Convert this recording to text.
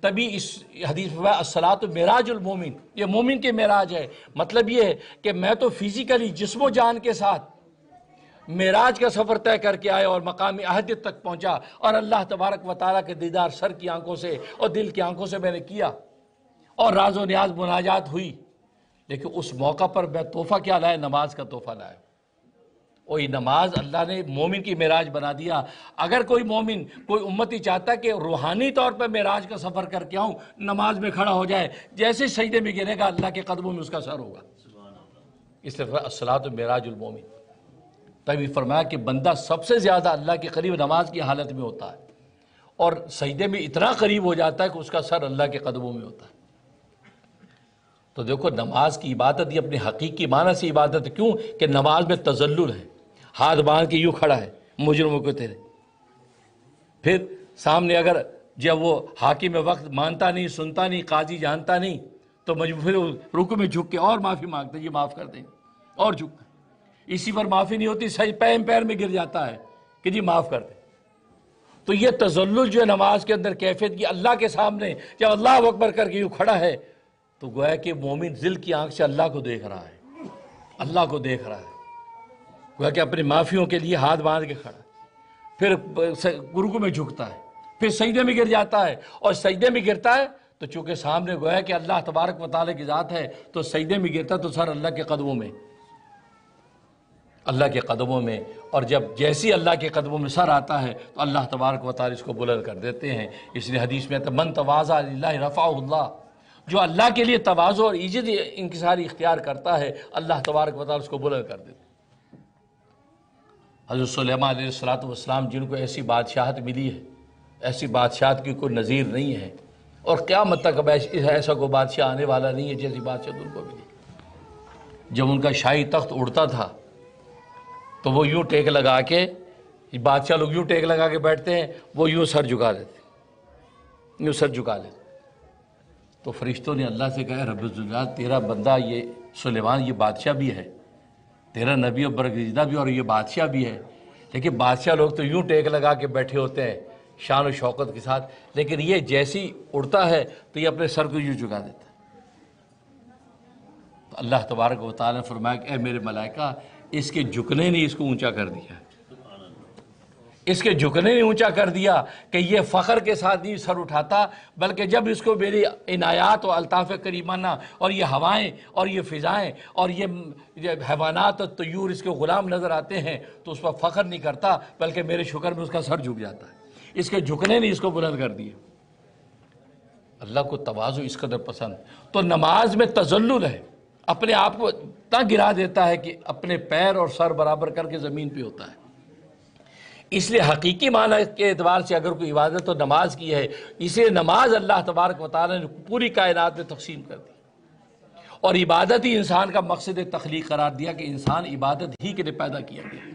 تبھی اس حدیث میں الصلاۃ معراج المومن، یہ مومن کے معراج ہے۔ مطلب یہ ہے کہ میں تو فزیکلی جسم و جان کے ساتھ معراج کا سفر طے کر کے آیا اور مقام احدیت تک پہنچا، اور اللہ تبارک و تعالیٰ کے دیدار سر کی آنکھوں سے اور دل کی آنکھوں سے میں نے کیا، اور راز و نیاز مناجات ہوئی۔ لیکن اس موقع پر میں تحفہ کیا لایا؟ نماز کا تحفہ لایا۔ اور یہ نماز اللہ نے مومن کی معراج بنا دیا۔ اگر کوئی مومن، کوئی امتی چاہتا کہ روحانی طور پر معراج کا سفر کر کے آؤں، نماز میں کھڑا ہو جائے، جیسے سجدے میں گرے گا اللہ کے قدموں میں اس کا سر ہوگا۔ اس لیے الصلاۃ معراج المومن۔ تبھی فرمایا کہ بندہ سب سے زیادہ اللہ کے قریب نماز کی حالت میں ہوتا ہے، اور سجدے میں اتنا قریب ہو جاتا ہے کہ اس کا سر اللہ کے قدموں میں ہوتا ہے۔ تو دیکھو نماز کی عبادت یہ اپنے حقیقی معنی سے عبادت ہے۔ کیوں کہ نماز میں تذلل ہے، ہاتھ باندھ کے یوں کھڑا ہے مجرموں کو تیرے، پھر سامنے اگر جب وہ حاکم وقت مانتا نہیں، سنتا نہیں، قاضی جانتا نہیں، تو پھر رکوع میں جھک کے اور معافی مانگتے ہیں، یہ معاف کر دیں، اور جھکتا ہے۔ اسی پر معافی نہیں ہوتی، صحیح پیر میں گر جاتا ہے کہ جی معاف کر دیں۔ تو یہ تذلل جو ہے نماز کے اندر کیفیت کی، اللہ کے سامنے جب اللہ اکبر کر کے یوں کھڑا ہے تو گویا کہ مومن دل کی آنکھ سے اللہ کو دیکھ رہا ہے، اللہ کو دیکھ رہا ہے، گویا کہ اپنی معافیوں کے لیے ہاتھ باندھ کے کھڑا ہے، پھر رکوع میں جھکتا ہے، پھر سجدے میں گر جاتا ہے، اور سجدے میں گرتا ہے تو چونکہ سامنے گویا کہ اللہ تبارک و تعالیٰ کی ذات ہے، تو سجدے میں گرتا تو سر اللہ کے قدموں میں، اللہ کے قدموں میں۔ اور جب جیسی اللہ کے قدموں میں سر آتا ہے تو اللہ تبارک و تعالیٰ اس کو بلند کر دیتے ہیں۔ اس لیے حدیث میں من تواضع للہ رفعہ اللہ، جو اللہ کے لیے تواضع اور عزت انکساری اختیار کرتا ہے اللہ تبارک و تعالیٰ اس کو بلند کر دیتے ہیں۔ حضرت سلیمان علیہ السلام جن کو ایسی بادشاہت ملی ہے، ایسی بادشاہت کی کوئی نظیر نہیں ہے، اور قیامت تک اب ایسا کوئی بادشاہ آنے والا نہیں ہے جیسی بادشاہت ان کو ملی۔ جب ان کا شاہی تخت اڑتا تھا تو وہ یوں ٹیک لگا کے، بادشاہ لوگ یوں ٹیک لگا کے بیٹھتے ہیں، وہ یوں سر جھکا دیتے، یوں سر جھکا لیتے۔ تو فرشتوں نے اللہ سے کہا رب الجلال تیرا بندہ یہ سلیمان یہ بادشاہ بھی ہے، تیرا نبی و برگزیدہ بھی اور یہ بادشاہ بھی ہے، لیکن بادشاہ لوگ تو یوں ٹیک لگا کے بیٹھے ہوتے ہیں شان و شوکت کے ساتھ، لیکن یہ جیسی اڑتا ہے تو یہ اپنے سر کو یوں جھکا دیتا ہے۔ تو اللہ تبارک و تعالیٰ نے فرمایا کہ اے میرے ملائکہ، اس کے جھکنے نے اس کو اونچا کر دیا، اس کے جھکنے نے اونچا کر دیا کہ یہ فخر کے ساتھ نہیں سر اٹھاتا، بلکہ جب اس کو میری عنایات و الطاف کریمانہ اور یہ ہوائیں اور یہ فضائیں اور یہ حیوانات اور طیور اس کے غلام نظر آتے ہیں تو اس پر فخر نہیں کرتا، بلکہ میرے شکر میں اس کا سر جھک جاتا ہے۔ اس کے جھکنے نے اس کو بلند کر دیا۔ اللہ کو تواضع اس قدر پسند۔ تو نماز میں تذلل ہے، اپنے آپ کو اتنا گرا دیتا ہے کہ اپنے پیر اور سر برابر کر کے زمین پہ ہوتا ہے۔ اس لیے حقیقی معنی کے اعتبار سے اگر کوئی عبادت تو نماز کی ہے، اسے نماز اللہ تبارک و تعالیٰ نے پوری کائنات میں تقسیم کر دی، اور عبادت ہی انسان کا مقصد تخلیق قرار دیا کہ انسان عبادت ہی کے لیے پیدا کیا گیا۔